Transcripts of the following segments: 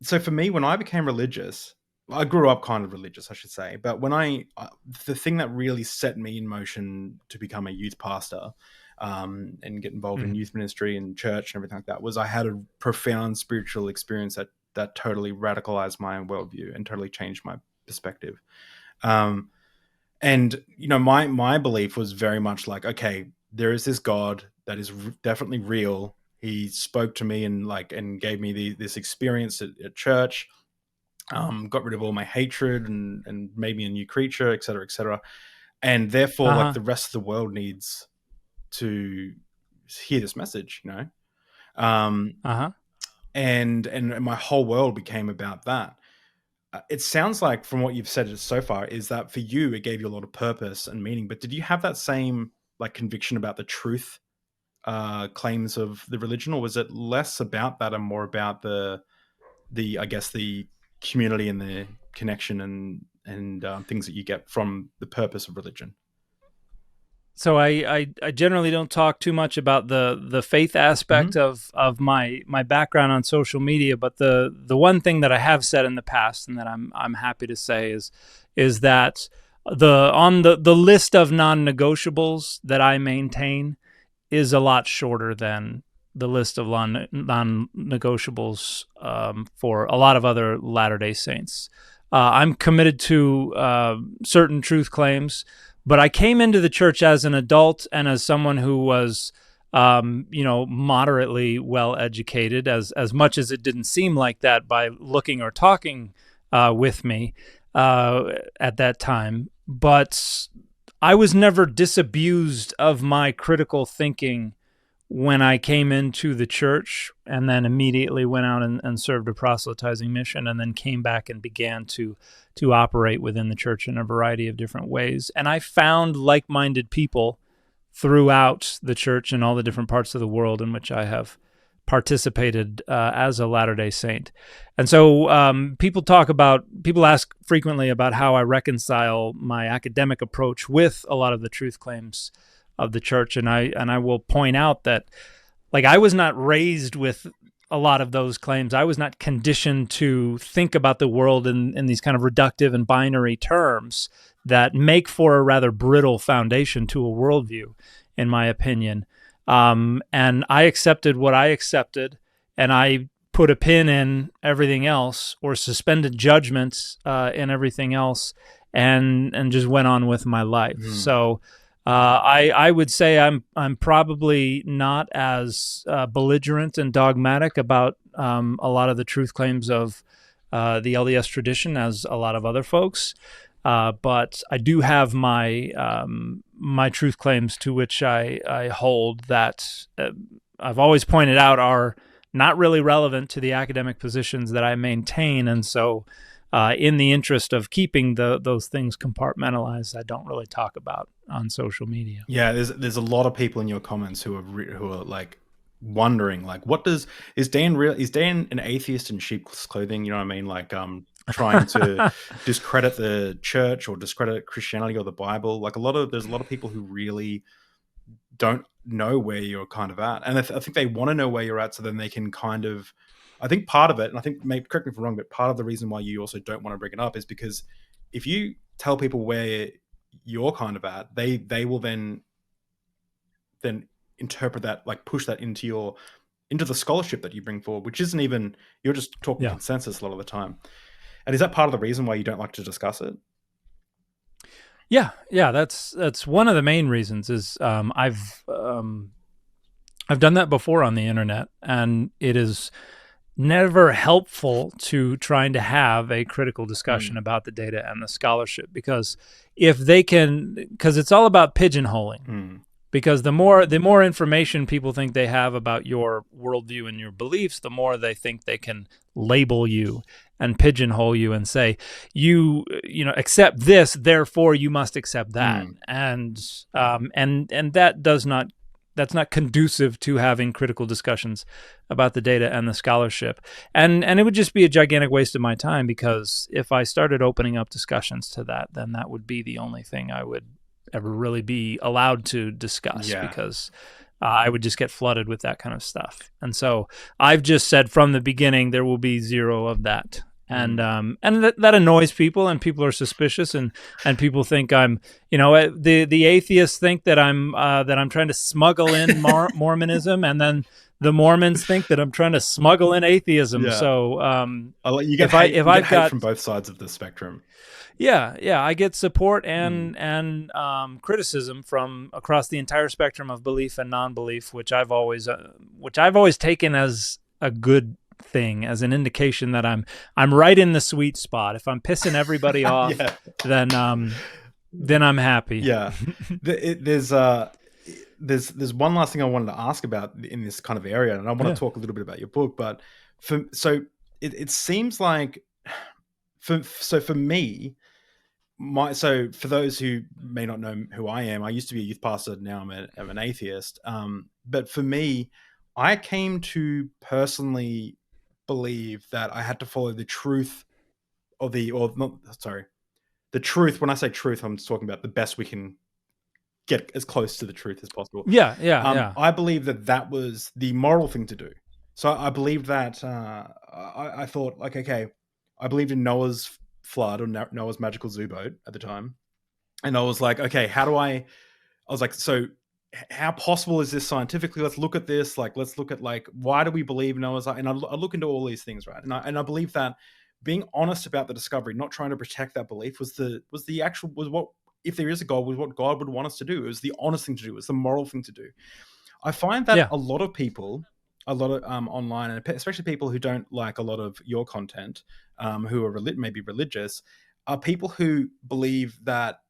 So for me, when I became religious, I grew up kind of religious, I should say. But the thing that really set me in motion to become a youth pastor, and get involved in Mhm. youth ministry and church and everything like that, was I had a profound spiritual experience that totally radicalized my worldview and totally changed my perspective. Um, and my belief was very much like, okay, there is this God that is definitely real. He spoke to me and gave me this experience at church, got rid of all my hatred and made me a new creature, et cetera, et cetera. And therefore, like, Uh-huh. the rest of the world needs to hear this message, Um, Uh-huh. and my whole world became about that. It sounds like, from what you've said so far, is that for you it gave you a lot of purpose and meaning. But did you have that same, like, conviction about the truth claims of the religion, or was it less about that and more about the I guess the community and the connection and things that you get from the purpose of religion? So I generally don't talk too much about the faith aspect Hmm. of my background on social media, but the one thing that I have said in the past and that I'm happy to say is that the list of non-negotiables that I maintain is a lot shorter than the list of non-negotiables for a lot of other Latter-day Saints. I'm committed to certain truth claims, but I came into the church as an adult and as someone who was, moderately well educated, as much as it didn't seem like that by looking or talking with me at that time. But I was never disabused of my critical thinking when I came into the church and then immediately went out and served a proselytizing mission and then came back and began to operate within the church in a variety of different ways. And I found like-minded people throughout the church in all the different parts of the world in which I have participated as a Latter-day Saint. And so people ask frequently about how I reconcile my academic approach with a lot of the truth claims of the church. And I will point out that, like, I was not raised with a lot of those claims. I was not conditioned to think about the world in these kind of reductive and binary terms that make for a rather brittle foundation to a worldview, in my opinion. And I accepted what I accepted, and I put a pin in everything else, or suspended judgments in everything else, and just went on with my life. Mm. So I would say I'm probably not as belligerent and dogmatic about a lot of the truth claims of the LDS tradition as a lot of other folks. But I do have my truth claims to which I hold that I've always pointed out are not really relevant to the academic positions that I maintain, and so in the interest of keeping those things compartmentalized, I don't really talk about on social media. Yeah, there's a lot of people in your comments who are like wondering, like, what does is Dan an atheist in sheep's clothing? You know what I mean? Like, trying to discredit the church or discredit Christianity or the Bible. Like, there's a lot of people who really don't know where you're kind of at, and I think they want to know where you're at so then they can kind of. I think part of it, and I think, maybe correct me if I'm wrong, but part of the reason why you also don't want to bring it up is because if you tell people where you're kind of at, they will then interpret that, like, push that into the scholarship that you bring forward, which isn't even, you're just talking Yeah. consensus a lot of the time. And is that part of the reason why you don't like to discuss it? Yeah, that's one of the main reasons. Is I've done that before on the internet, and it is never helpful to trying to have a critical discussion Mm. about the data and the scholarship, because because it's all about pigeonholing. Mm. Because the more information people think they have about your worldview and your beliefs, the more they think they can label you and pigeonhole you and say, accept this, therefore you must accept that. Mm. And that's not conducive to having critical discussions about the data and the scholarship. And it would just be a gigantic waste of my time, because if I started opening up discussions to that, then that would be the only thing I would ever really be allowed to discuss, Yeah. because I would just get flooded with that kind of stuff. And so I've just said from the beginning there will be zero of that. And that annoys people, and people are suspicious, and people think I'm, the atheists think that I'm trying to smuggle in Mormonism, and then the Mormons think that I'm trying to smuggle in atheism. Yeah. So You get hate from both sides of the spectrum. Yeah, I get support and criticism from across the entire spectrum of belief and non-belief, which I've always taken as a good thing, as an indication that I'm right in the sweet spot. If I'm pissing everybody off, then I'm happy. Yeah. There's one last thing I wanted to ask about in this kind of area, and I want to talk a little bit about your book. But it seems like for me, for those who may not know who I am, I used to be a youth pastor. Now I'm an atheist. But for me, I came to personally believe that I had to follow the truth the truth. When I say truth, I'm talking about the best we can get as close to the truth as possible. Yeah. I believe that was the moral thing to do. So I believed that. I thought, like, okay, I believed in Noah's flood, or Noah's magical zoo boat at the time, and I was like, okay, so how possible is this scientifically? Let's look at this. Like, let's look at, like, why do we believe Noah's? And I look into all these things, right? And I believe that being honest about the discovery, not trying to protect that belief, was what, if there is a God, was what God would want us to do. It was the honest thing to do. It was the moral thing to do. I find that a lot of people, online, and especially people who don't like a lot of your content, who are maybe religious, are people who believe that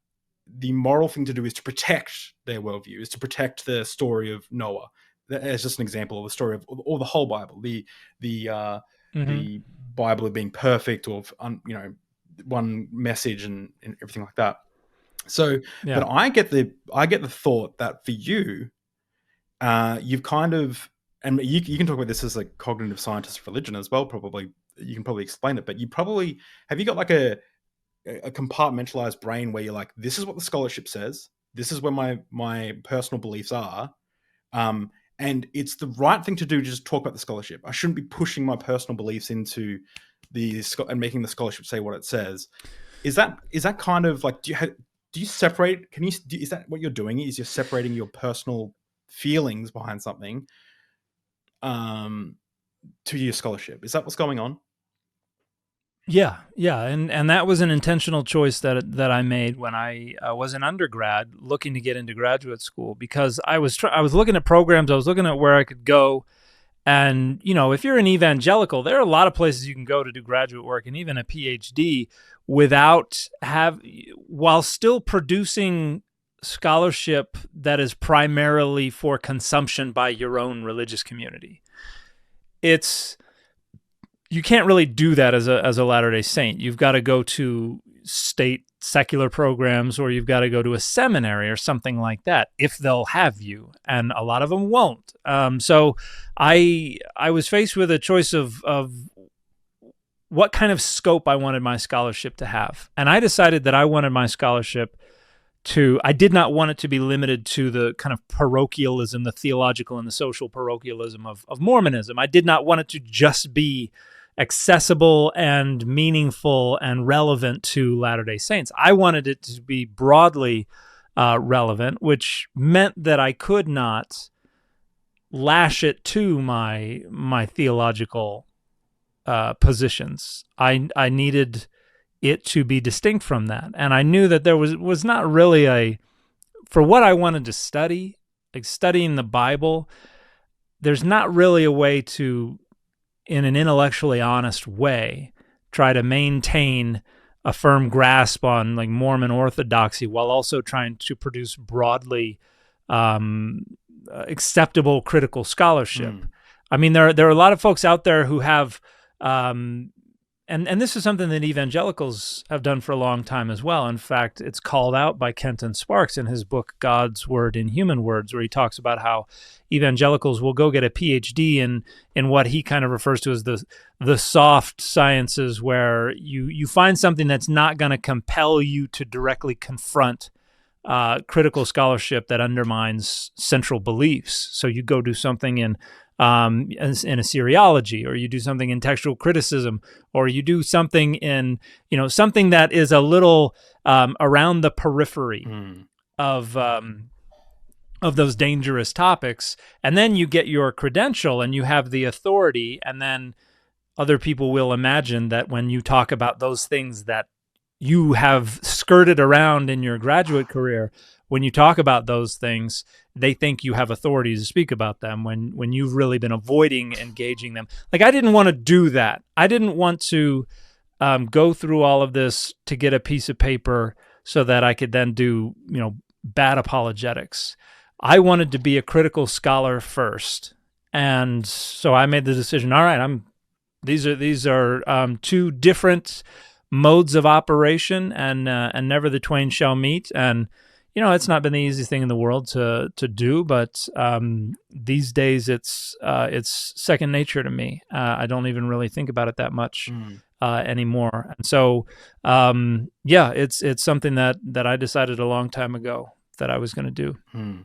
the moral thing to do is to protect their worldview, is to protect the story of Noah. As just an example of the story of, or the whole Bible, the Bible of being perfect, or one message and everything like that. So, but I get the thought that for you, you've kind of, and you can talk about this as a cognitive scientist of religion as well. Probably you can probably explain it, but have you got like a compartmentalized brain where you're like, this is what the scholarship says, this is where my personal beliefs are, and it's the right thing to do to just talk about the scholarship. I shouldn't be pushing my personal beliefs into and making the scholarship say what it says. Is that kind of like, do you separate? Is that what you're doing? Is you're separating your personal feelings behind something to your scholarship? Is that what's going on? Yeah, and that was an intentional choice that I made when I was an undergrad looking to get into graduate school, because I was looking at programs, I was looking at where I could go, and if you're an evangelical, there are a lot of places you can go to do graduate work and even a PhD while still producing scholarship that is primarily for consumption by your own religious community. You can't really do that as a Latter-day Saint. You've got to go to state secular programs, or you've got to go to a seminary or something like that, if they'll have you, and a lot of them won't. So I was faced with a choice of what kind of scope I wanted my scholarship to have, and I decided that I wanted my scholarship I did not want it to be limited to the kind of parochialism, the theological and the social parochialism of Mormonism. I did not want it to just be accessible and meaningful and relevant to Latter-day Saints. I wanted it to be broadly relevant, which meant that I could not lash it to my theological positions. I needed it to be distinct from that, and I knew that there was not really for what I wanted to study, like studying the Bible, there's not really a way to, in an intellectually honest way, try to maintain a firm grasp on like Mormon orthodoxy while also trying to produce broadly acceptable critical scholarship. I mean, there are a lot of folks out there who have, and this is something that evangelicals have done for a long time as well. In fact, it's called out by Kenton Sparks in his book, God's Word in Human Words, where he talks about how evangelicals will go get a PhD in what he kind of refers to as the soft sciences, where you find something that's not going to compel you to directly confront critical scholarship that undermines central beliefs. So you go do something in a seriology, or you do something in textual criticism, or you do something in, something that is a little around the periphery of those dangerous topics, and then you get your credential and you have the authority, and then other people will imagine that when you talk about those things that you have skirted around in your graduate career, when you talk about those things, they think you have authority to speak about them when you've really been avoiding engaging them. Like, I didn't want to do that. I didn't want to go through all of this to get a piece of paper so that I could then do, bad apologetics. I wanted to be a critical scholar first. And so I made the decision, all right, these are two different modes of operation, and never the twain shall meet. And it's not been the easiest thing in the world to do, but these days it's second nature to me. I don't even really think about it that much anymore. And so it's something that I decided a long time ago that I was going to do.